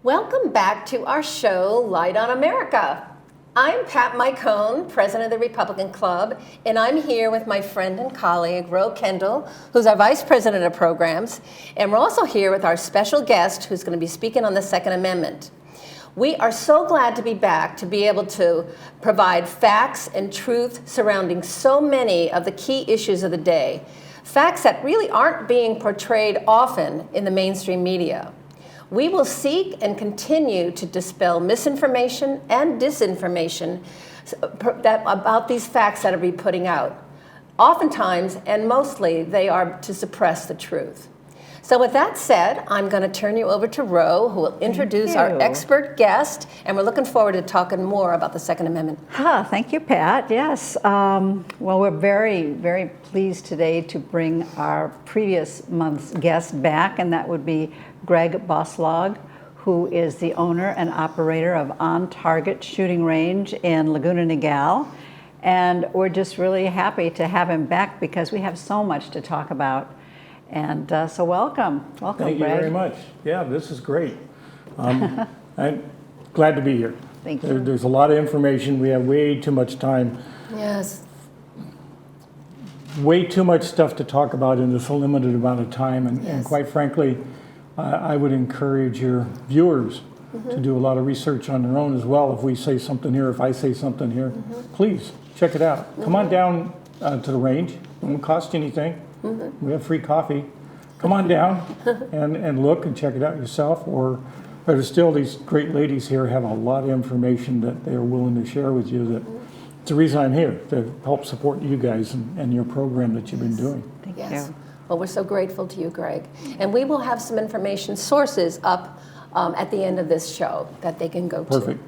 Welcome back to our show, Light on America. I'm Pat Mycone, president of the Republican Club, and I'm here with my friend and colleague, Ro Kendall, who's our vice president of programs, and we're also here with our special guest who's going to be speaking on the Second Amendment. We are so glad to be back to be able to provide facts and truth surrounding so many of the key issues of the day, facts that really aren't being portrayed often in the mainstream media. We will seek and continue to dispel misinformation and disinformation about these facts that are being putting out. Oftentimes, and mostly, they are to suppress the truth. So with that said, I'm going to turn you over to Ro, who will introduce our expert guest, and we're looking forward to talking more about the Second Amendment. Thank you, Pat. Yes. Well, we're very, very pleased today to bring our previous month's guest back, and that would be Greg Boslog, who is the owner and operator of On Target Shooting Range in Laguna Niguel. And we're just really happy to have him back because we have so much to talk about. And so welcome, Greg. Thank you very much. Yeah, this is great. I'm glad to be here. Thank you. There's a lot of information. We have way too much time. Yes. Way too much stuff to talk about in this limited amount of time. And quite frankly, I would encourage your viewers to do a lot of research on their own as well. If we say something here, if I say something here, please check it out. Come on down to the range. It won't cost you anything. We have free coffee. Come on down and look and check it out yourself. Or there's still these great ladies here have a lot of information that they are willing to share with you. That it's the reason I'm here, to help support you guys and your program that you've been doing. Thank you. Well, we're so grateful to you, Greg. And we will have some information sources up at the end of this show that they can go to. Perfect.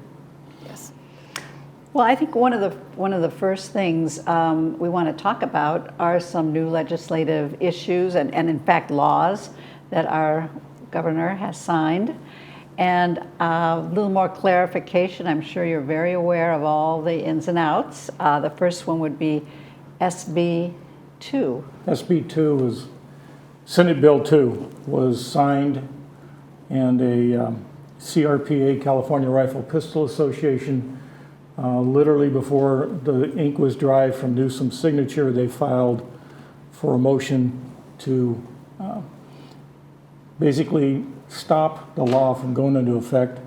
Yes. Well, I think one of the first things we want to talk about are some new legislative issues and in fact laws that our governor has signed. And a little more clarification. I'm sure you're very aware of all the ins and outs. The first one would be SB 2. SB 2 was, Senate Bill 2 was signed, and a CRPA, California Rifle Pistol Association, literally before the ink was dry from Newsom's signature, they filed for a motion to basically stop the law from going into effect.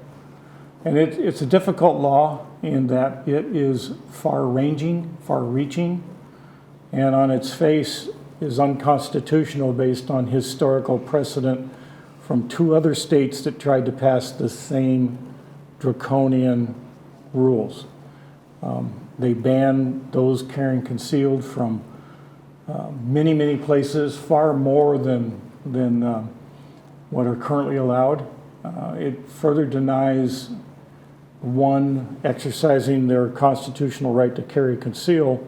And it's a difficult law in that it is far-ranging, far-reaching, and on its face is unconstitutional based on historical precedent from two other states that tried to pass the same draconian rules. They banned those carrying concealed from many, many places, far more than what are currently allowed. It further denies one exercising their constitutional right to carry conceal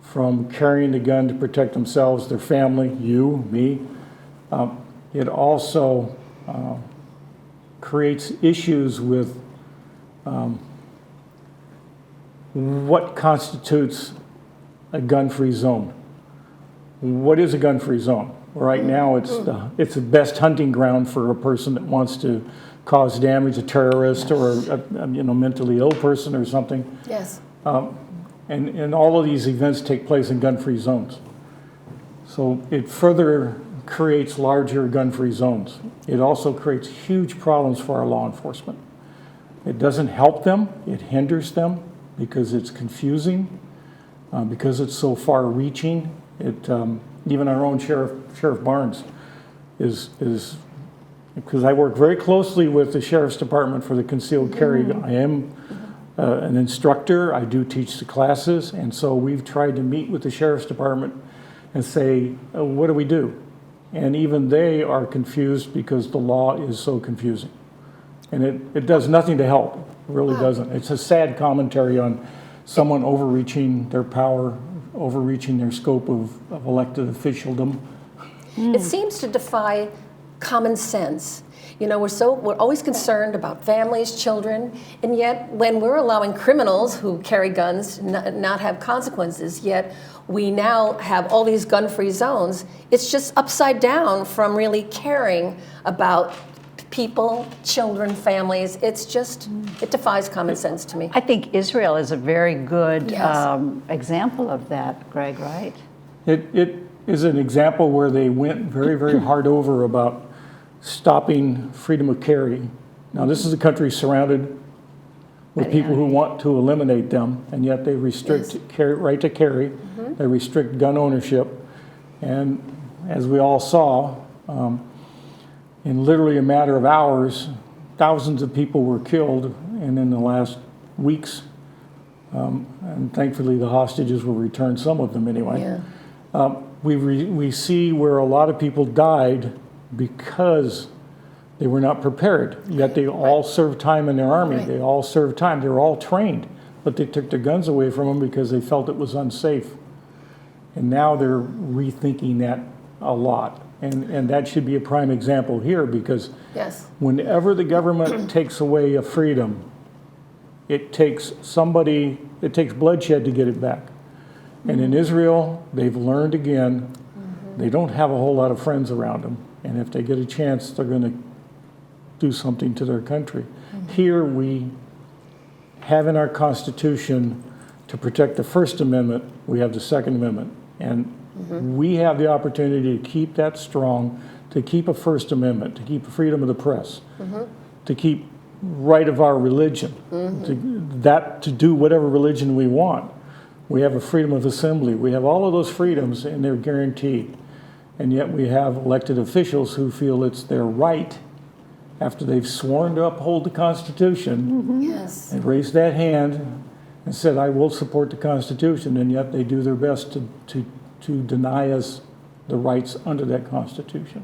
from carrying the gun to protect themselves, their family, you, me. It also creates issues with what constitutes a gun-free zone. What is a gun-free zone? Right now, it's the best hunting ground for a person that wants to cause damage, a terrorist or a mentally ill person or something. Yes. And all of these events take place in gun-free zones. So it further creates larger gun-free zones. It also creates huge problems for our law enforcement. It doesn't help them, it hinders them because it's confusing, because it's so far-reaching. Even our own Sheriff Barnes is because I work very closely with the Sheriff's Department for the concealed carry. I am an instructor, I do teach the classes, and so we've tried to meet with the Sheriff's Department and say, what do we do? And even they are confused because the law is so confusing. And it does nothing to help, it really doesn't. It's a sad commentary on someone overreaching their power, overreaching their scope of elected officialdom. It seems to defy common sense. You know, we're always concerned about families, children, and yet when we're allowing criminals who carry guns not have consequences, yet we now have all these gun-free zones, it's just upside down from really caring about people, children, families. It's just, it defies common sense to me. I think Israel is a very good Yes. example of that, Greg, right? It is an example where they went very, very hard over about stopping freedom of carry. Now, this is a country surrounded with people who want to eliminate them, and yet they restrict right to carry. They restrict gun ownership. And as we all saw, in literally a matter of hours, thousands of people were killed, and in the last weeks, and thankfully the hostages were returned, some of them anyway. Yeah. We see where a lot of people died because they were not prepared, yet they all served time in their army. Right. They all served time. They were all trained, but they took their guns away from them because they felt it was unsafe. And now they're rethinking that a lot. And that should be a prime example here, because Yes. whenever the government takes away a freedom, it takes bloodshed to get it back. And in Israel, they've learned again, they don't have a whole lot of friends around them. And if they get a chance, they're going to do something to their country. Here we have in our Constitution to protect the First Amendment, we have the Second Amendment. And we have the opportunity to keep that strong, to keep a First Amendment, to keep freedom of the press, to keep right of our religion, to do whatever religion we want. We have a freedom of assembly. We have all of those freedoms, and they're guaranteed. And yet we have elected officials who feel it's their right, after they've sworn to uphold the Constitution, Yes. and raised that hand and said, I will support the Constitution, and yet they do their best to deny us the rights under that Constitution.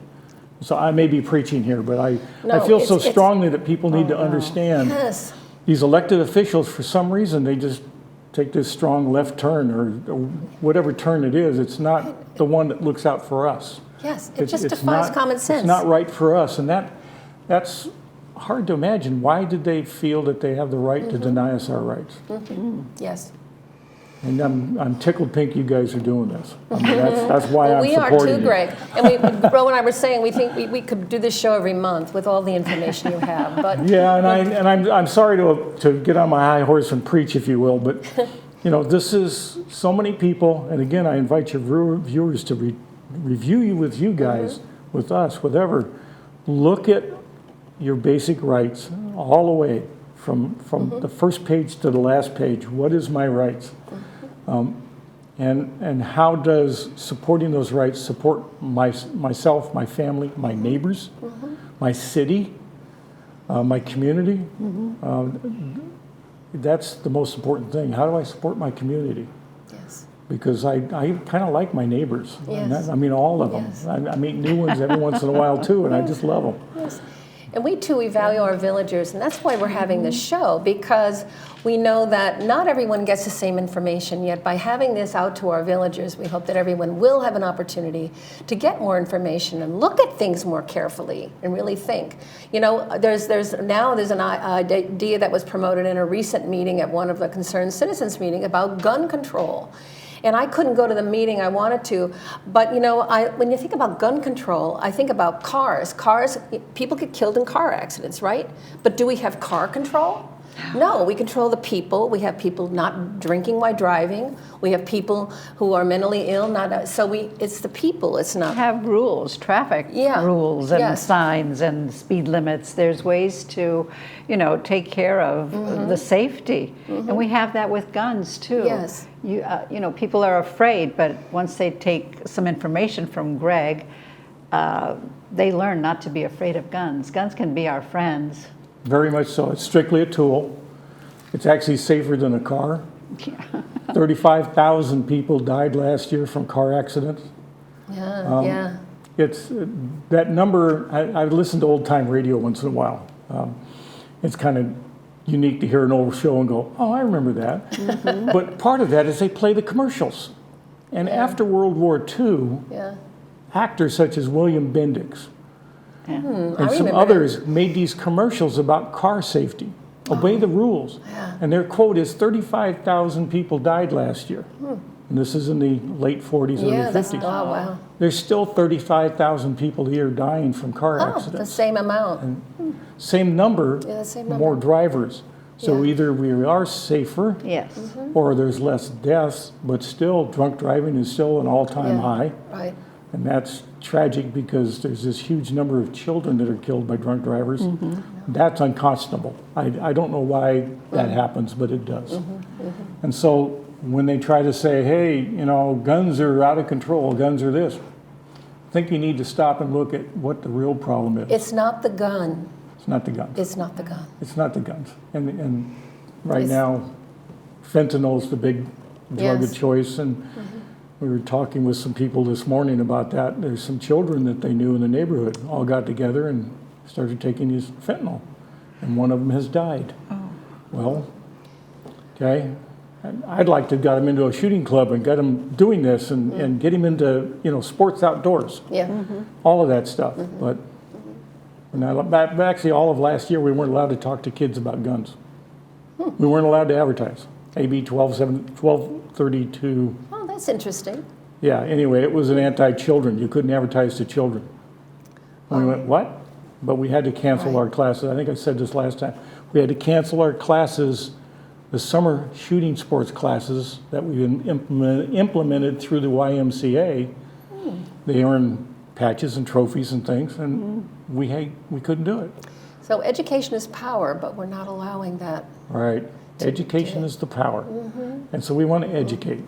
So I may be preaching here, but I feel so strongly that people need to understand Yes. these elected officials, for some reason, they just take this strong left turn, or whatever turn it is. It's not the one that looks out for us. Yes. It just It's defies not- common sense. It's not right for us, and that's hard to imagine. Why did they feel that they have the right to deny us our rights? Yes. And I'm tickled pink you guys are doing this. I mean, that's why Well, I'm we are supporting too, you. Greg. And Ro and I were saying we think we could do this show every month with all the information you have. But Yeah, and I'm sorry to get on my high horse and preach, if you will, but this is so many people, and again, I invite your viewers to review you with you guys, with us, whatever. Look at your basic rights all the way from the first page to the last page. What is my rights? And how does supporting those rights support myself, my family, my neighbors, my city, my community? That's the most important thing. How do I support my community? yes. Because I kind of like my neighbors. Yes. I mean, all of them. Yes. I meet new ones every once in a while too, and I just love them. Yes. And we too, we value our villagers, and that's why we're having this show, because we know that not everyone gets the same information, yet by having this out to our villagers, we hope that everyone will have an opportunity to get more information and look at things more carefully and really think. There's an idea that was promoted in a recent meeting at one of the Concerned Citizens meeting about gun control. And I couldn't go to the meeting I wanted to, but when you think about gun control, I think about cars. Cars, people get killed in car accidents, right? But do we have car control? No, we control the people. We have people not drinking while driving. We have people who are mentally ill. It's the people. It's not. Have rules, traffic rules and Yes. signs and speed limits. There's ways to, take care of the safety. And we have that with guns too. Yes. People are afraid, but once they take some information from Greg, they learn not to be afraid of guns. Guns can be our friends. Very much so. It's strictly a tool. It's actually safer than a car. 35,000 people died last year from car accidents. Yeah. It's that number. I listen to old time radio once in a while. It's kind of unique to hear an old show and go, oh, I remember that. But part of that is they play the commercials. And after World War II, actors such as William Bendix and some others made these commercials about car safety. Obey the rules. And their quote is 35,000 people died last year. and this is in the late 40s, Yeah, early that's, 50s. oh, wow. There's still 35,000 people a year dying from car Oh, the accidents. same amount. Same number, Yeah, the same more number. drivers. So Yeah. either we are safer, Yes. or there's less deaths, but still drunk driving is still an all-time Yeah. high. Right. And that's tragic because there's this huge number of children that are killed by drunk drivers. That's unconscionable. I don't know why that happens, but it does. And so when they try to say, hey, you know, guns are out of control, guns are this, I think you need to stop and look at what the real problem is. It's not the gun. It's not the guns. It's not the gun. It's not the guns. And right It's- now, fentanyl's the big drug Yes. of choice. And we were talking with some people this morning about that. There's some children that they knew in the neighborhood all got together and started taking these fentanyl. And one of them has died. Well, okay, I'd like to get him into a shooting club and get him doing this and get him into, you know, sports outdoors, Yeah. all of that stuff. But when I look back, actually all of last year, we weren't allowed to talk to kids about guns. We weren't allowed to advertise. AB 1232. Oh, that's interesting. Yeah, anyway, it was an anti-children. You couldn't advertise to children. And we went, what? But we had to cancel Right. our classes. I think I said this last time. We had to cancel our classes, the summer shooting sports classes that we implemented through the YMCA. They earn patches and trophies and things, and we couldn't do it. So education is power, but we're not allowing that. All right. Education is the power. And so we want to educate.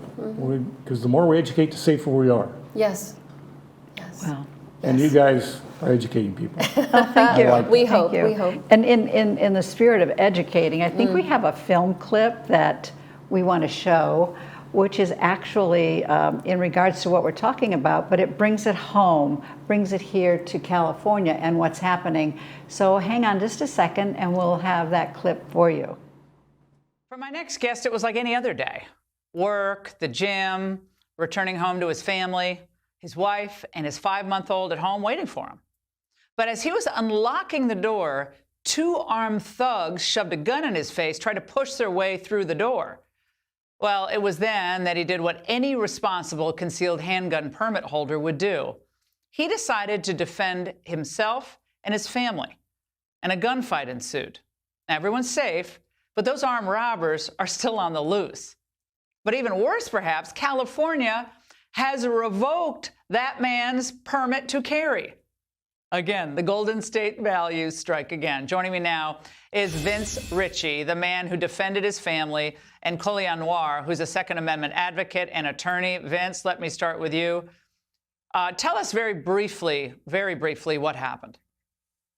Because the more we educate, the safer we are. Yes. Yes. Wow. And you guys are educating people. Thank you. like We Thank hope, you. we hope. And in the spirit of educating, I think we have a film clip that we want to show, which is actually in regards to what we're talking about, but it brings it home, brings it here to California and what's happening. So hang on just a second and we'll have that clip for you. For my next guest, it was like any other day. Work, the gym, returning home to his family, his wife, and his 5-month-old at home waiting for him. But as he was unlocking the door, 2 armed thugs shoved a gun in his face, tried to push their way through the door. Well, it was then that he did what any responsible concealed handgun permit holder would do. He decided to defend himself and his family, and a gunfight ensued. Now, everyone's safe, but those armed robbers are still on the loose. But even worse, perhaps, California has revoked that man's permit to carry. Again, the Golden State values strike again. Joining me now is Vince Ritchie, the man who defended his family, and Colian Noir, who's a Second Amendment advocate and attorney. Vince, let me start with you. Tell us very briefly, what happened.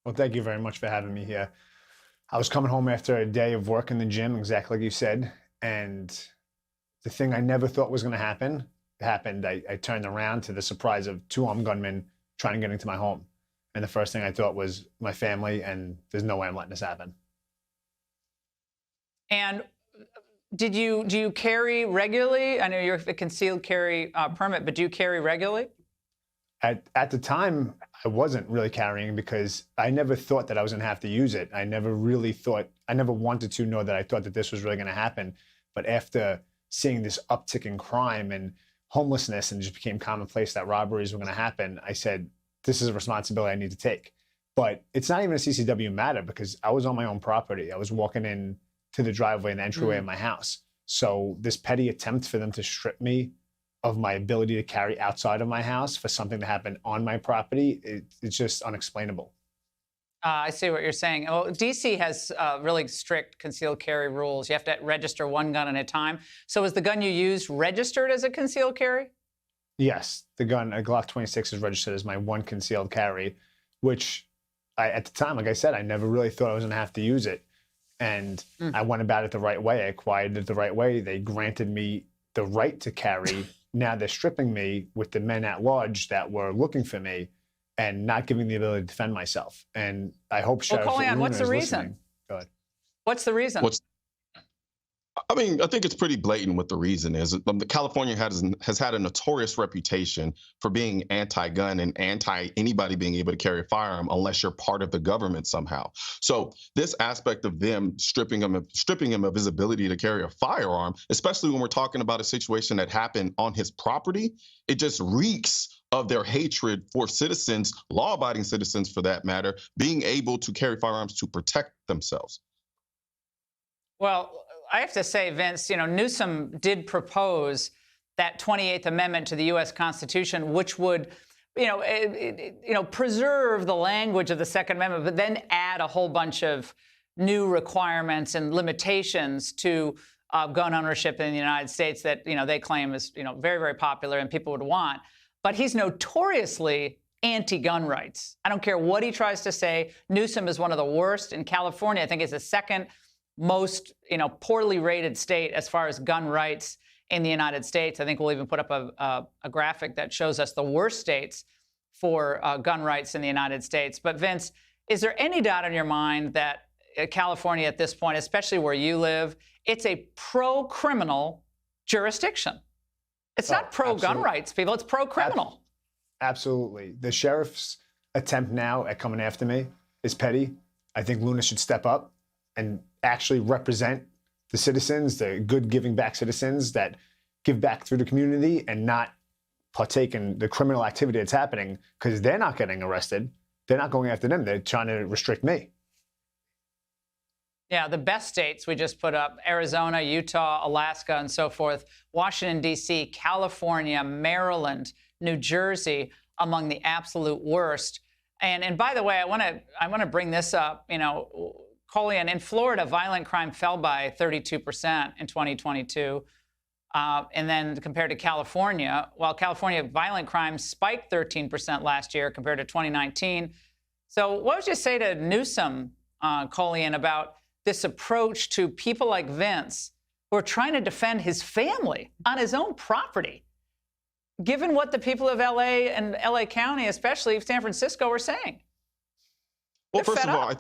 Well, thank you very much for having me here. I was coming home after a day of work in the gym, exactly like you said, and the thing I never thought was going to happen happened. I turned around to the surprise of 2 armed gunmen trying to get into my home. And the first thing I thought was my family, and there's no way I'm letting this happen. And do you carry regularly? I know you're a concealed carry permit, but do you carry regularly? At the time, I wasn't really carrying because I never thought that I was going to have to use it. I never wanted to know that I thought that this was really going to happen. But after seeing this uptick in crime and homelessness, and it just became commonplace that robberies were going to happen, I said, this is a responsibility I need to take. But it's not even a CCW matter because I was on my own property. I was walking in to the driveway and the entryway of my house. So this petty attempt for them to strip me of my ability to carry outside of my house for something to happen on my property, it's just unexplainable. I see what you're saying. Well, DC has really strict concealed carry rules. You have to register 1 gun at a time. So is the gun you used registered as a concealed carry? Yes, the gun, a Glock 26 is registered as my 1 concealed carry, which at the time, like I said, I never really thought I was going to have to use it. And I went about it the right way. I acquired it the right way. They granted me the right to carry. Now they're stripping me with the men at large that were looking for me and not giving the ability to defend myself. And I hope Sheriff Colian, Laguna what's the is reason? listening. Go ahead. What's the reason? I mean, I think it's pretty blatant what the reason is. California has had a notorious reputation for being anti-gun and anti anybody being able to carry a firearm unless you're part of the government somehow. So this aspect of them stripping him of his ability to carry a firearm, especially when we're talking about a situation that happened on his property, it just reeks of their hatred for citizens, law-abiding citizens for that matter, being able to carry firearms to protect themselves. Well, I have to say, Vince, Newsom did propose that 28th Amendment to the U.S. Constitution, which would, preserve the language of the Second Amendment, but then add a whole bunch of new requirements and limitations to gun ownership in the United States that, they claim is, very, very popular and people would want. But he's notoriously anti-gun rights. I don't care what he tries to say. Newsom is one of the worst. In California, I think it's the second most, poorly rated state as far as gun rights in the United States. I think we'll even put up a graphic that shows us the worst states for gun rights in the United States. But Vince, is there any doubt in your mind that California at this point, especially where you live, it's a pro-criminal jurisdiction? It's not pro-gun rights, people. It's pro-criminal. Absolutely. The sheriff's attempt now at coming after me is petty. I think Luna should step up and actually represent the citizens, the good giving back citizens that give back through the community and not partake in the criminal activity that's happening, because they're not getting arrested. They're not going after them. They're trying to restrict me. Yeah, the best states we just put up: Arizona, Utah, Alaska, and so forth. Washington, D.C., California, Maryland, New Jersey, among the absolute worst. And by the way, I want to bring this up. Colian, in Florida, violent crime fell by 32% in 2022. And then compared to California, while California violent crime spiked 13% last year compared to 2019. So what would you say to Newsom, Colian, about this approach to people like Vince who are trying to defend his family on his own property, given what the people of LA and LA County, especially San Francisco, are saying? Well, first of all, I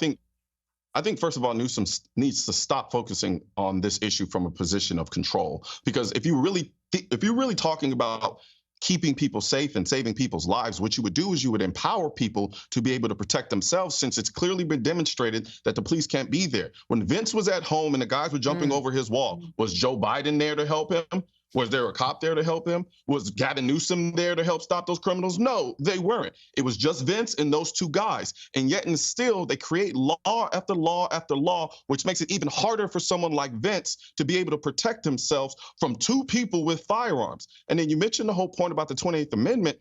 think first of all, Newsom needs to stop focusing on this issue from a position of control. Because if you're really talking about keeping people safe and saving people's lives, what you would do is you would empower people to be able to protect themselves, since it's clearly been demonstrated that the police can't be there. When Vince was at home and the guys were jumping over his wall, was Joe Biden there to help him? Was there a cop there to help him? Was Gavin Newsom there to help stop those criminals? No, they weren't. It was just Vince and those two guys. And yet and still, they create law after law after law, which makes it even harder for someone like Vince to be able to protect himself from two people with firearms. And then you mentioned the whole point about the 28th Amendment.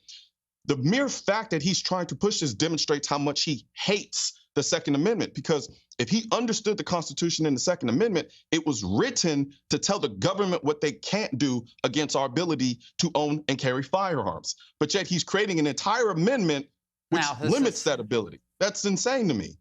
The mere fact that he's trying to push this demonstrates how much he hates the Second Amendment, because if he understood the Constitution and the Second Amendment, it was written to tell the government what they can't do against our ability to own and carry firearms. But yet he's creating an entire amendment which limits that ability. That's insane to me.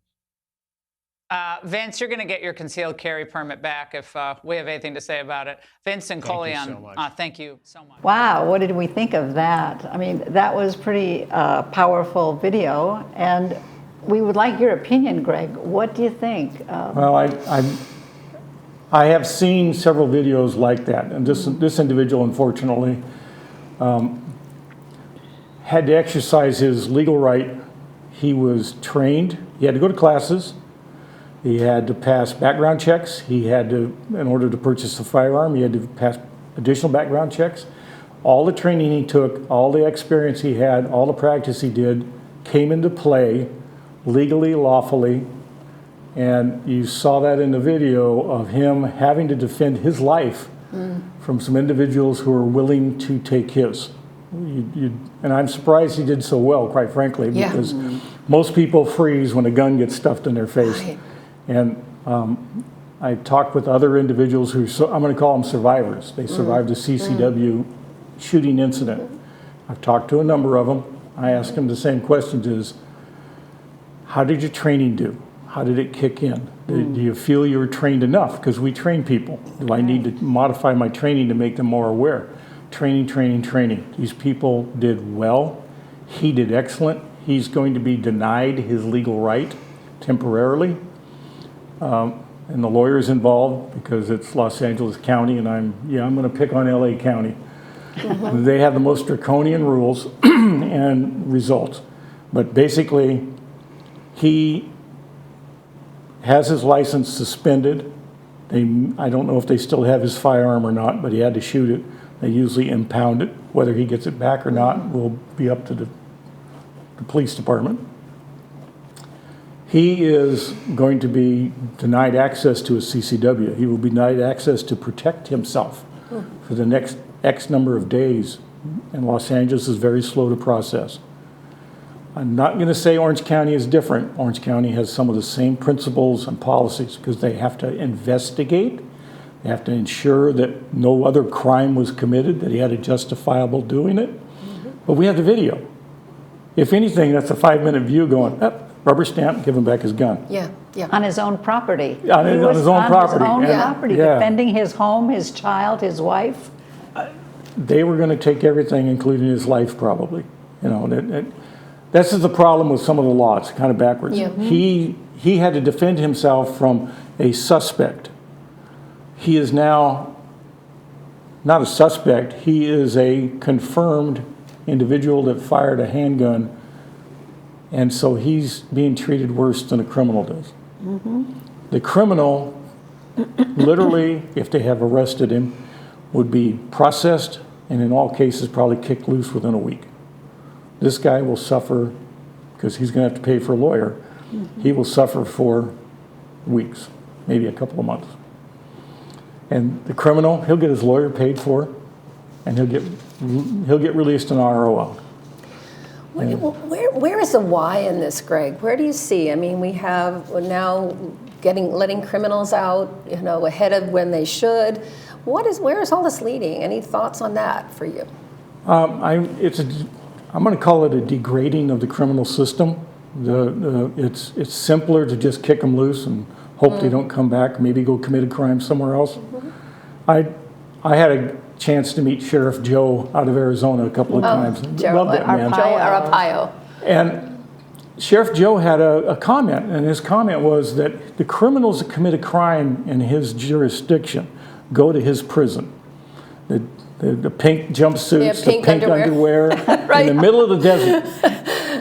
Vince, you're going to get your concealed carry permit back if we have anything to say about it. Vince and Colian, thank you so much. Wow, what did we think of that? I mean, that was pretty powerful video, and we would like your opinion, Greg. What do you think? Well, I have seen several videos like that, and this individual, unfortunately, had to exercise his legal right. He was trained. He had to go to classes. He had to pass background checks. He had to, in order to purchase a firearm, he had to pass additional background checks. All the training he took, all the experience he had, all the practice he did came into play legally, lawfully, and you saw that in the video of him having to defend his life from some individuals who are willing to take his. And I'm surprised he did so well, quite frankly, because most people freeze when a gun gets stuffed in their face. Right. And I talked with other individuals who, I'm going to call them survivors. They survived a CCW shooting incident. I've talked to a number of them. I asked them the same questions: is how did your training do? How did it kick in? Do you feel you were trained enough? Because we train people. Do I need to modify my training to make them more aware? Training, training, training. These people did well. He did excellent. He's going to be denied his legal right temporarily. and the lawyer's involved because it's Los Angeles County, and I'm going to pick on LA County. They have the most draconian rules and results. But basically, he has his license suspended. I don't know if they still have his firearm or not, but he had to shoot it. They usually impound it. Whether he gets it back or not will be up to the police department. He is going to be denied access to a CCW. He will be denied access to protect himself for the next X number of days. And Los Angeles is very slow to process. I'm not going to say Orange County is different. Orange County has some of the same principles and policies because they have to investigate. They have to ensure that no other crime was committed, that he had a justifiable doing it. But we have the video. If anything, that's a 5-minute view going, rubber stamp, give him back his gun. Yeah, yeah. On his own property. On his own property. On his own And- property, yeah. defending his home, his child, his wife. They were going to take everything, including his life, probably. You know, this is the problem with some of the laws, kind of backwards. Yeah. He had to defend himself from a suspect. He is now not a suspect. He is a confirmed individual that fired a handgun, and so he's being treated worse than a criminal does. The criminal, literally, if they have arrested him, would be processed and in all cases probably kicked loose within a week. This guy will suffer, because he's going to have to pay for a lawyer, he will suffer for weeks, maybe a couple of months. And the criminal, he'll get his lawyer paid for, and he'll get released on ROL. Where is the why in this, Greg? Where do you see? I mean, we're now letting criminals out, ahead of when they should. Where is all this leading? Any thoughts on that for you? I'm going to call it a degrading of the criminal system. It's simpler to just kick them loose and hope they don't come back, maybe go commit a crime somewhere else. I had a chance to meet Sheriff Joe out of Arizona a couple of times. Love that man. Joe Arpaio. And Sheriff Joe had a comment, and his comment was that the criminals that commit a crime in his jurisdiction go to his prison. The pink jumpsuits, the pink underwear Right. in the middle of the desert.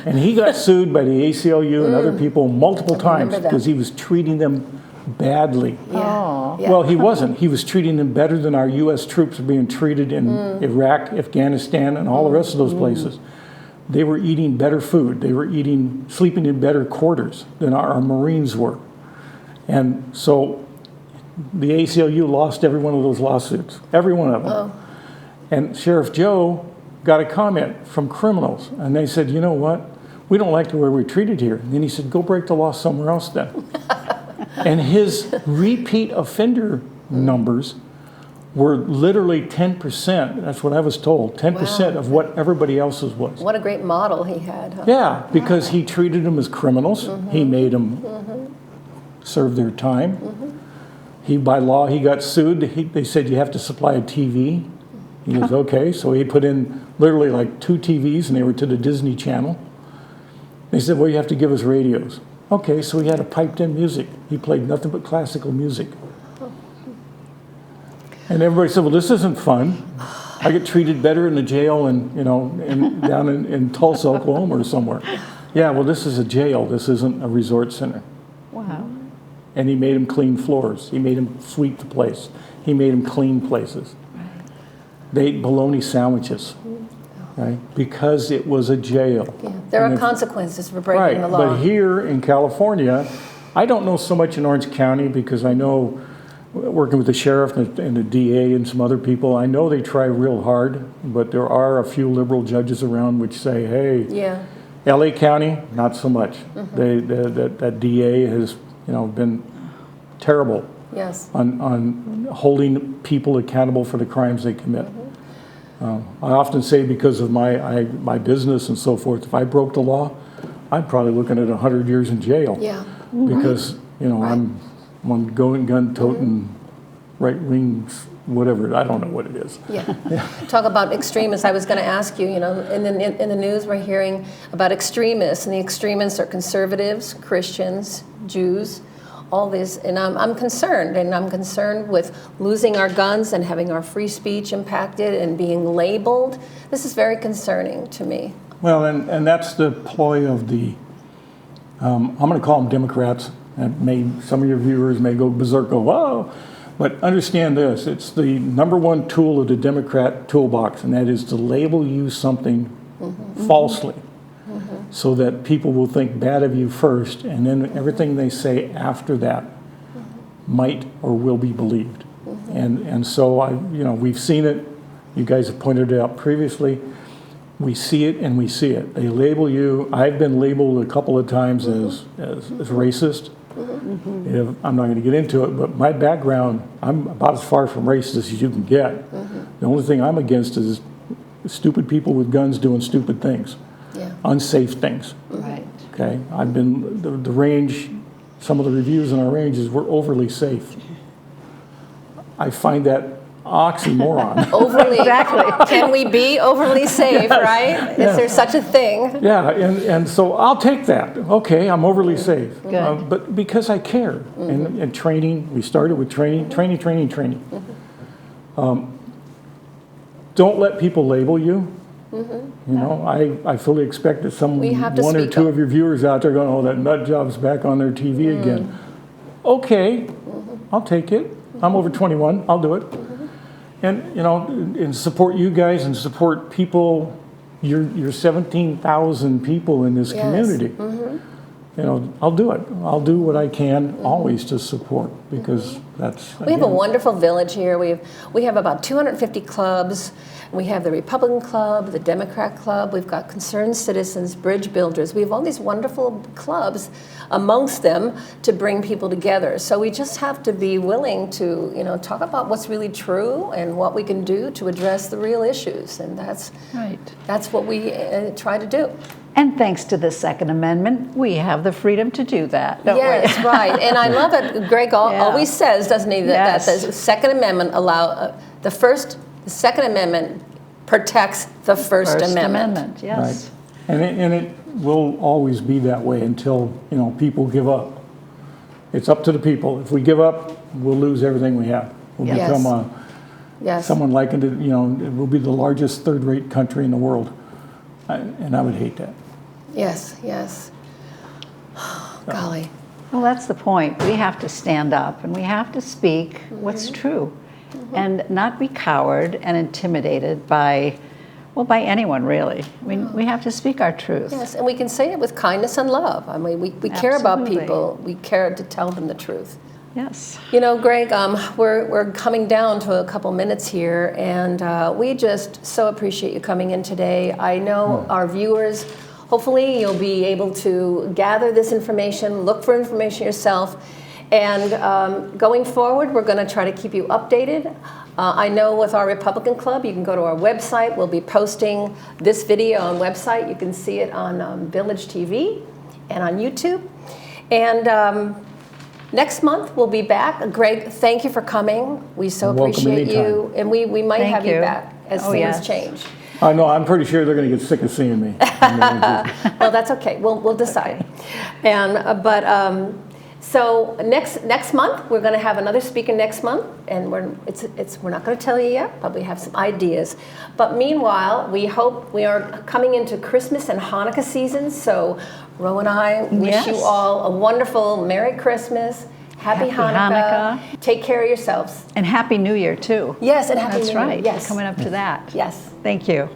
And he got sued by the ACLU and other people multiple times because he was treating them badly. Yeah. Yeah. Well, he wasn't. He was treating them better than our U.S. troops are being treated in Iraq, Afghanistan, and all the rest of those places. They were eating better food. They were sleeping in better quarters than our Marines were. And so the ACLU lost every one of those lawsuits, every one of them. Oh. And Sheriff Joe got a comment from criminals, and they said, you know what? We don't like the way we're treated here. And then he said, go break the law somewhere else then. And his repeat offender numbers were literally 10%. That's what I was told, 10% of what everybody else's was. What a great model he had. Huh? Yeah, because he treated them as criminals. He made them serve their time. By law, he got sued. They said, you have to supply a TV. He goes, okay. So he put in literally like 2 TVs, and they were to the Disney Channel. They said, well, you have to give us radios. Okay, so he had a piped-in music. He played nothing but classical music. And everybody said, well, this isn't fun. I get treated better in the jail down in Tulsa, Oklahoma or somewhere. Yeah, well, this is a jail. This isn't a resort center. Wow. And he made him clean floors. He made him sweep the place. He made him clean places. They ate bologna sandwiches, right? Because it was a jail. Yeah. There are consequences for breaking the law. But here in California, I don't know so much in Orange County because I know, working with the sheriff and the DA and some other people, I know they try real hard, but there are a few liberal judges around which say, hey, LA County, not so much. That DA has been terrible on holding people accountable for the crimes they commit. I often say, because of my business and so forth, if I broke the law, I'm probably looking at 100 years in jail. Yeah. Because I'm going gun-toting right-wings, whatever. I don't know what it is. Yeah. Talk about extremists. I was going to ask you, in the news we're hearing about extremists, and the extremists are conservatives, Christians, Jews, all this, and I'm concerned, and I'm concerned with losing our guns and having our free speech impacted and being labeled. This is very concerning to me. Well, and that's the ploy of the, I'm going to call them Democrats, and some of your viewers may go berserk, go, whoa, but understand this, it's the number one tool of the Democrat toolbox, and that is to label you something falsely, so that people will think bad of you first, and then everything they say after that might or will be believed. And so we've seen it. You guys have pointed it out previously. We see it and we see it. They label you. I've been labeled a couple of times as racist. I'm not going to get into it, but my background, I'm about as far from racist as you can get. The only thing I'm against is stupid people with guns doing stupid things, unsafe things. Right. Okay, I've been the range. Some of the reviews in our ranges were overly safe. I find that oxymoron. Overly, exactly. Can we be overly safe, right? Is there such a thing? Yeah, and so I'll take that. Okay, I'm overly safe. Good. But because I care. And training, we started with training. Don't let people label you. I fully expect that one or two of your viewers out there going, oh, that nut job's back on their TV again. Okay, I'll take it. I'm over 21, I'll do it. And support you guys and support people, your 17,000 people in this community. I'll do it. I'll do what I can always to support, because that's. We have a wonderful village here. We have about 250 clubs. We have the Republican Club, the Democrat Club. We've got concerned citizens, bridge builders. We have all these wonderful clubs amongst them to bring people together. So we just have to be willing to, talk about what's really true and what we can do to address the real issues. And that's what we try to do. And thanks to the Second Amendment, we have the freedom to do that, don't we? Yes, right. And I love it. Greg always says, doesn't he, that the Second Amendment the Second Amendment protects the First Amendment. Yes. Right. And it will always be that way until people give up. It's up to the people. If we give up, we'll lose everything we have. We'll become someone likened it. We'll be the largest third-rate country in the world, and I would hate that. Yes. Golly. Well, that's the point. We have to stand up and we have to speak what's true, and not be coward and intimidated by anyone, really. I mean, we have to speak our truth. Yes, and we can say it with kindness and love. I mean, we care about people. We care to tell them the truth. Yes. Greg, we're coming down to a couple minutes here, and we just so appreciate you coming in today. I know our viewers, hopefully you'll be able to gather this information, look for information yourself, and going forward, we're going to try to keep you updated. I know with our Republican Club, you can go to our website. We'll be posting this video on website. You can see it on Village TV and on YouTube. And next month, we'll be back. Greg, thank you for coming. We so appreciate you. And we might have you back as things change. No, I'm pretty sure they're going to get sick of seeing me. Well, that's okay. We'll decide. And so next month we're going to have another speaker next month, and we're not going to tell you yet, but we have some ideas. But meanwhile, we hope we are coming into Christmas and Hanukkah season. So Ro and I wish you all a wonderful Merry Christmas. Happy Hanukkah. Take care of yourselves. And Happy New Year, too. Yes, and Happy New Year. That's right. Yes. Coming up to that. Yes. Thank you.